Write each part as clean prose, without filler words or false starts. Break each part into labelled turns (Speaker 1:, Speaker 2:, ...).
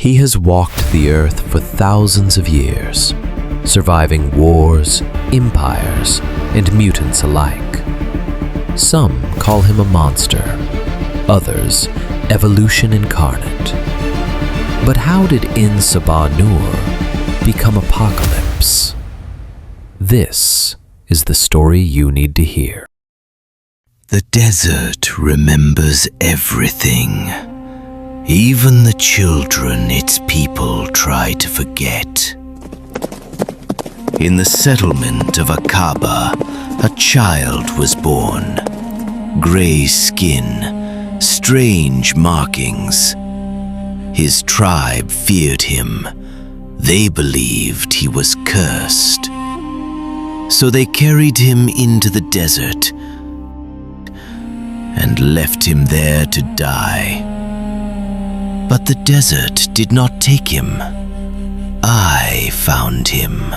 Speaker 1: He has walked the earth for thousands of years, surviving wars, empires, and mutants alike. Some call him a monster, others evolution incarnate. But how did En Sabah Nur become Apocalypse? This is the story you need to hear.
Speaker 2: The desert remembers everything. Even the children its people try to forget. In the settlement of Aqaba, a child was born. Gray skin, strange markings. His tribe feared him. They believed he was cursed. So they carried him into the desert and left him there to die. But the desert did not take him. I found him.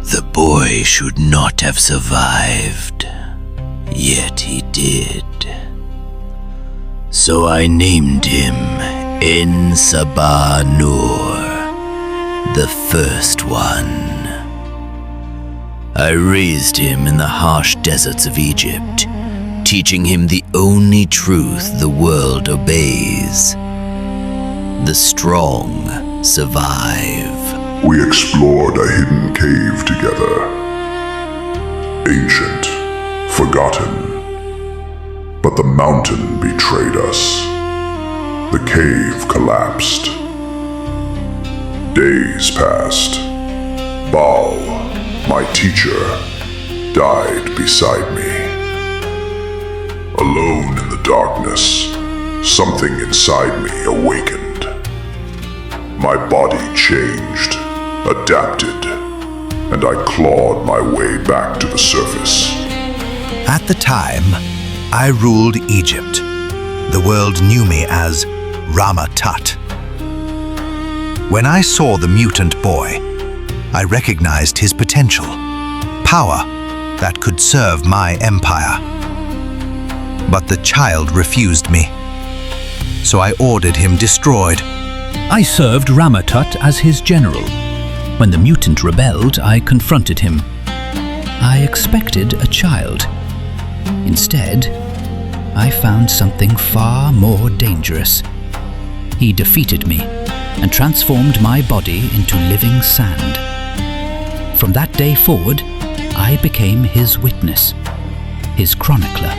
Speaker 2: The boy should not have survived, yet he did. So I named him En Sabah Nur, the first one. I raised him in the harsh deserts of Egypt, teaching him the only truth the world obeys. The strong survive.
Speaker 3: We explored a hidden cave together. Ancient, forgotten. But the mountain betrayed us. The cave collapsed. Days passed. Baal, my teacher, died beside me. Alone in the darkness, something inside me awakened. My body changed, adapted, and I clawed my way back to the surface.
Speaker 4: At the time, I ruled Egypt. The world knew me as Rama-Tut. When I saw the mutant boy, I recognized his potential, power that could serve my empire. But the child refused me, so I ordered him destroyed.
Speaker 5: I served Rama-Tut as his general. When the mutant rebelled, I confronted him. I expected a child. Instead, I found something far more dangerous. He defeated me and transformed my body into living sand. From that day forward, I became his witness, his chronicler.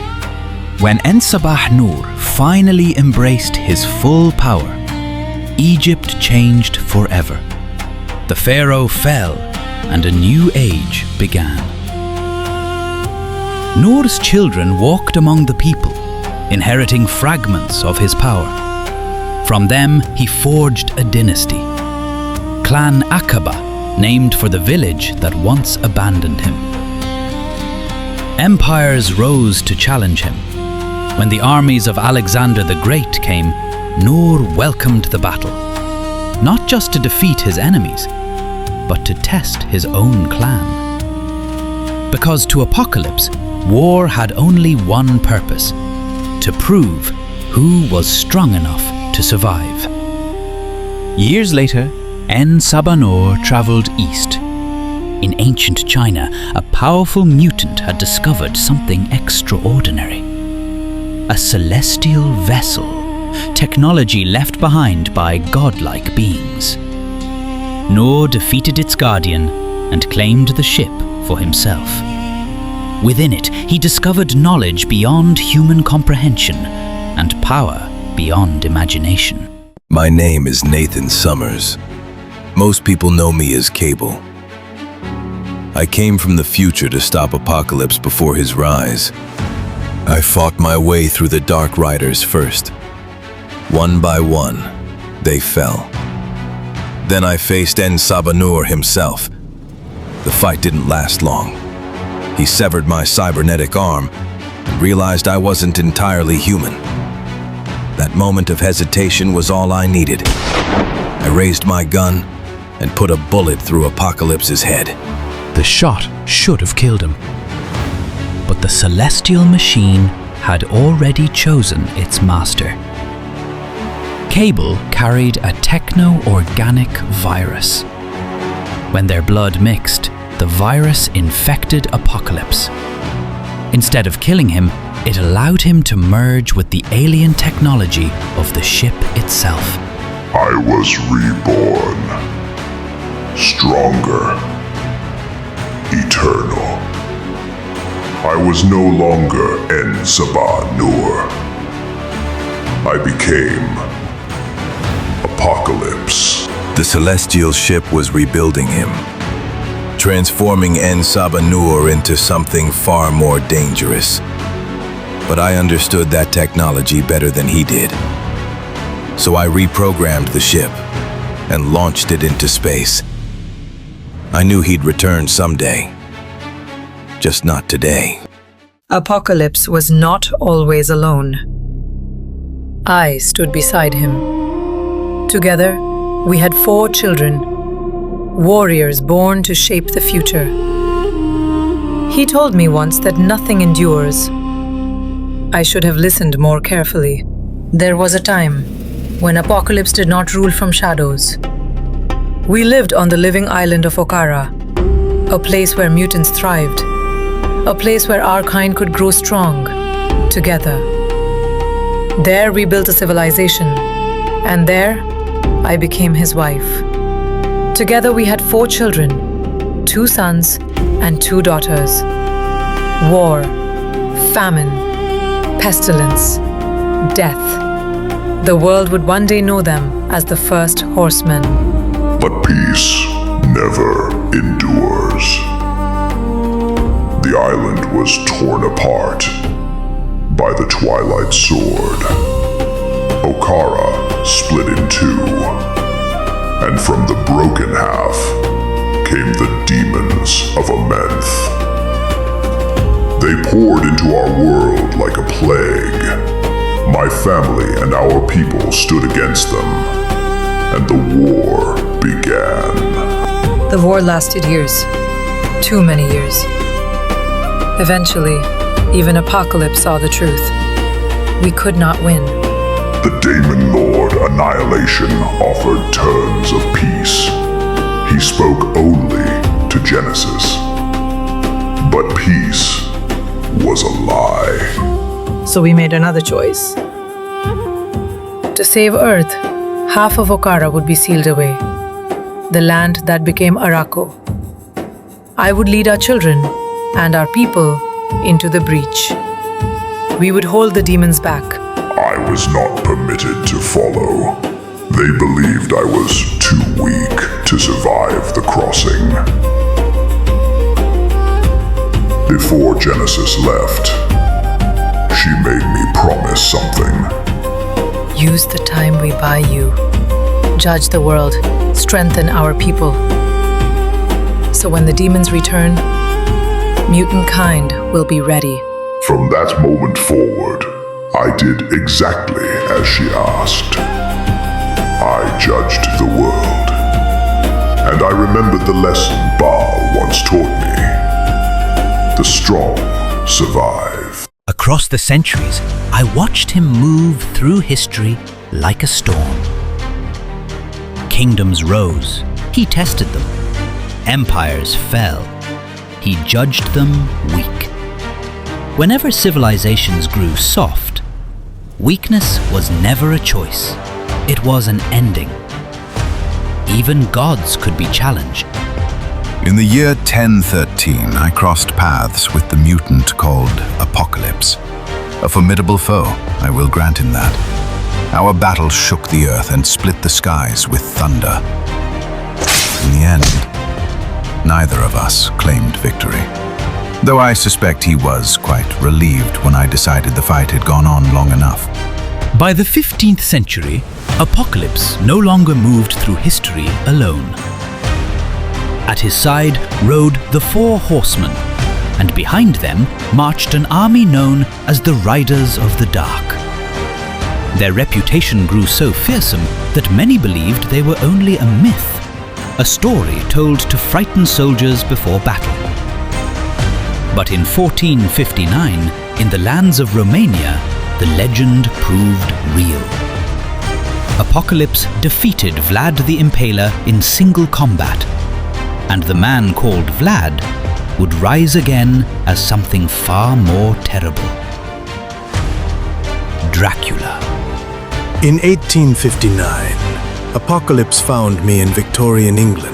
Speaker 5: When En Sabah Nur finally embraced his full power, Egypt changed forever. The pharaoh fell and a new age began. Nur's children walked among the people, inheriting fragments of his power. From them, he forged a dynasty. Clan Aqaba, named for the village that once abandoned him. Empires rose to challenge him. When the armies of Alexander the Great came, Nur welcomed the battle, not just to defeat his enemies, but to test his own clan. Because to Apocalypse, war had only one purpose: to prove who was strong enough to survive. Years later, En Sabah Nur traveled east. In ancient China, a powerful mutant had discovered something extraordinary. A celestial vessel, technology left behind by godlike beings. Nur defeated its guardian and claimed the ship for himself. Within it, he discovered knowledge beyond human comprehension and power beyond imagination.
Speaker 6: My name is Nathan Summers. Most people know me as Cable. I came from the future to stop Apocalypse before his rise. I fought my way through the Dark Riders first. One by one, they fell. Then I faced En Sabah Nur himself. The fight didn't last long. He severed my cybernetic arm and realized I wasn't entirely human. That moment of hesitation was all I needed. I raised my gun and put a bullet through Apocalypse's head.
Speaker 5: The shot should have killed him. But the celestial machine had already chosen its master. Cable carried a techno-organic virus. When their blood mixed, the virus infected Apocalypse. Instead of killing him, it allowed him to merge with the alien technology of the ship itself.
Speaker 3: I was reborn. Stronger. Eternal. I was no longer En Sabah Nur. I became Apocalypse.
Speaker 6: The celestial ship was rebuilding him, transforming En Sabah Nur into something far more dangerous. But I understood that technology better than he did. So I reprogrammed the ship and launched it into space. I knew he'd return someday, just not today.
Speaker 7: Apocalypse was not always alone. I stood beside him. Together, we had 4 children, warriors born to shape the future. He told me once that nothing endures. I should have listened more carefully. There was a time when Apocalypse did not rule from shadows. We lived on the living island of Okara, a place where mutants thrived, a place where our kind could grow strong, together. There we built a civilization, and there I became his wife. Together we had 4 children, 2 sons and 2 daughters. War, famine, pestilence, death. The world would one day know them as the first horsemen.
Speaker 3: But peace never endures. The island was torn apart by the Twilight Sword. Okara split in 2, and from the broken half came the demons of Amenth. They poured into our world like a plague. My family and our people stood against them, and the war began.
Speaker 7: The war lasted years, too many years. Eventually, even Apocalypse saw the truth. We could not win.
Speaker 3: The Daemon Lord Annihilation offered terms of peace. He spoke only to Genesis. But peace was a lie.
Speaker 7: So we made another choice. To save Earth, half of Okara would be sealed away, the land that became Arako. I would lead our children and our people into the breach. We would hold the demons back.
Speaker 3: I was not permitted to follow. They believed I was too weak to survive the crossing. Before Genesis left, she made me promise something.
Speaker 7: Use the time we buy you. Judge the world. Strengthen our people. So when the demons return, mutant kind will be ready.
Speaker 3: From that moment forward, I did exactly as she asked. I judged the world. And I remembered the lesson Baal once taught me. The strong survive.
Speaker 8: Across the centuries, I watched him move through history like a storm. Kingdoms rose, he tested them. Empires fell, he judged them weak. Whenever civilizations grew soft, weakness was never a choice. It was an ending. Even gods could be challenged.
Speaker 4: In the year 1013, I crossed paths with the mutant called Apocalypse. A formidable foe, I will grant him that. Our battle shook the earth and split the skies with thunder. In the end, neither of us claimed victory. Though I suspect he was quite relieved when I decided the fight had gone on long enough.
Speaker 5: By the 15th century, Apocalypse no longer moved through history alone. At his side rode the 4 horsemen, and behind them marched an army known as the Riders of the Dark. Their reputation grew so fearsome that many believed they were only a myth, a story told to frighten soldiers before battle. But in 1459, in the lands of Romania, the legend proved real.
Speaker 8: Apocalypse defeated Vlad the Impaler in single combat, and the man called Vlad would rise again as something far more terrible. Dracula.
Speaker 9: In 1859, Apocalypse found me in Victorian England,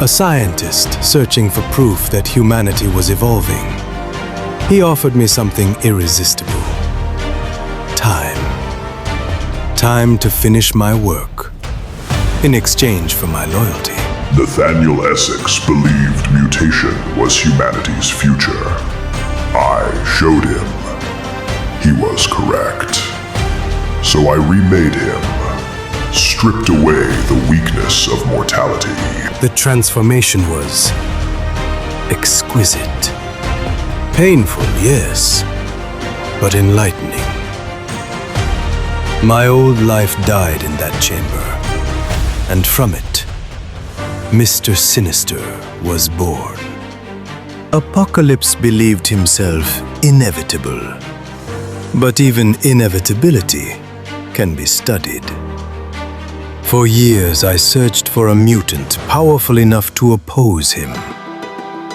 Speaker 9: a scientist searching for proof that humanity was evolving. He offered me something irresistible. Time. Time to finish my work, in exchange for my loyalty.
Speaker 3: Nathaniel Essex believed mutation was humanity's future. I showed him he was correct. So I remade him, stripped away the weakness of mortality.
Speaker 9: The transformation was exquisite. Painful, yes, but enlightening. My old life died in that chamber, and from it, Mr. Sinister was born. Apocalypse believed himself inevitable, but even inevitability can be studied. For years, I searched for a mutant powerful enough to oppose him.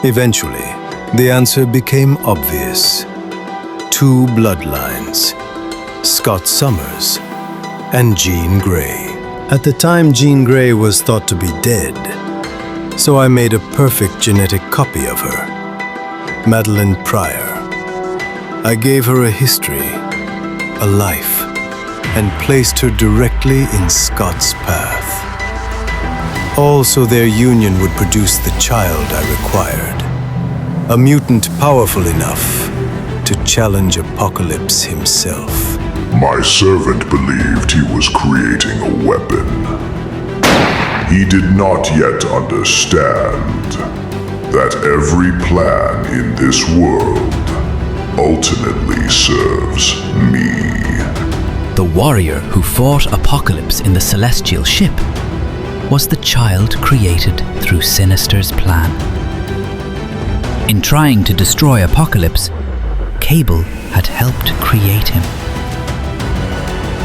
Speaker 9: Eventually, the answer became obvious. Two bloodlines, Scott Summers and Jean Grey. At the time, Jean Grey was thought to be dead, so I made a perfect genetic copy of her, Madeline Pryor. I gave her a history, a life, and placed her directly in Scott's path. Also, their union would produce the child I required, a mutant powerful enough to challenge Apocalypse himself.
Speaker 3: My servant believed he was creating a weapon. He did not yet understand that every plan in this world ultimately serves me.
Speaker 5: The warrior who fought Apocalypse in the celestial ship was the child created through Sinister's plan. In trying to destroy Apocalypse, Cable had helped create him.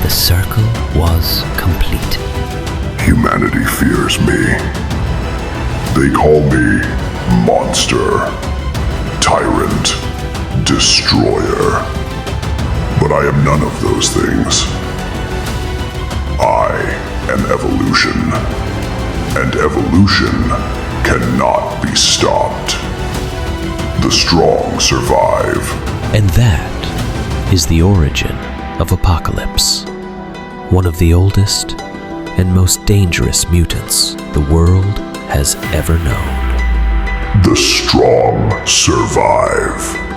Speaker 5: The circle was complete.
Speaker 3: Humanity fears me. They call me monster, tyrant, destroyer. But I am none of those things. I am evolution, and evolution cannot be stopped. The strong survive.
Speaker 1: And that is the origin of Apocalypse, one of the oldest and most dangerous mutants the world has ever known.
Speaker 3: The strong survive.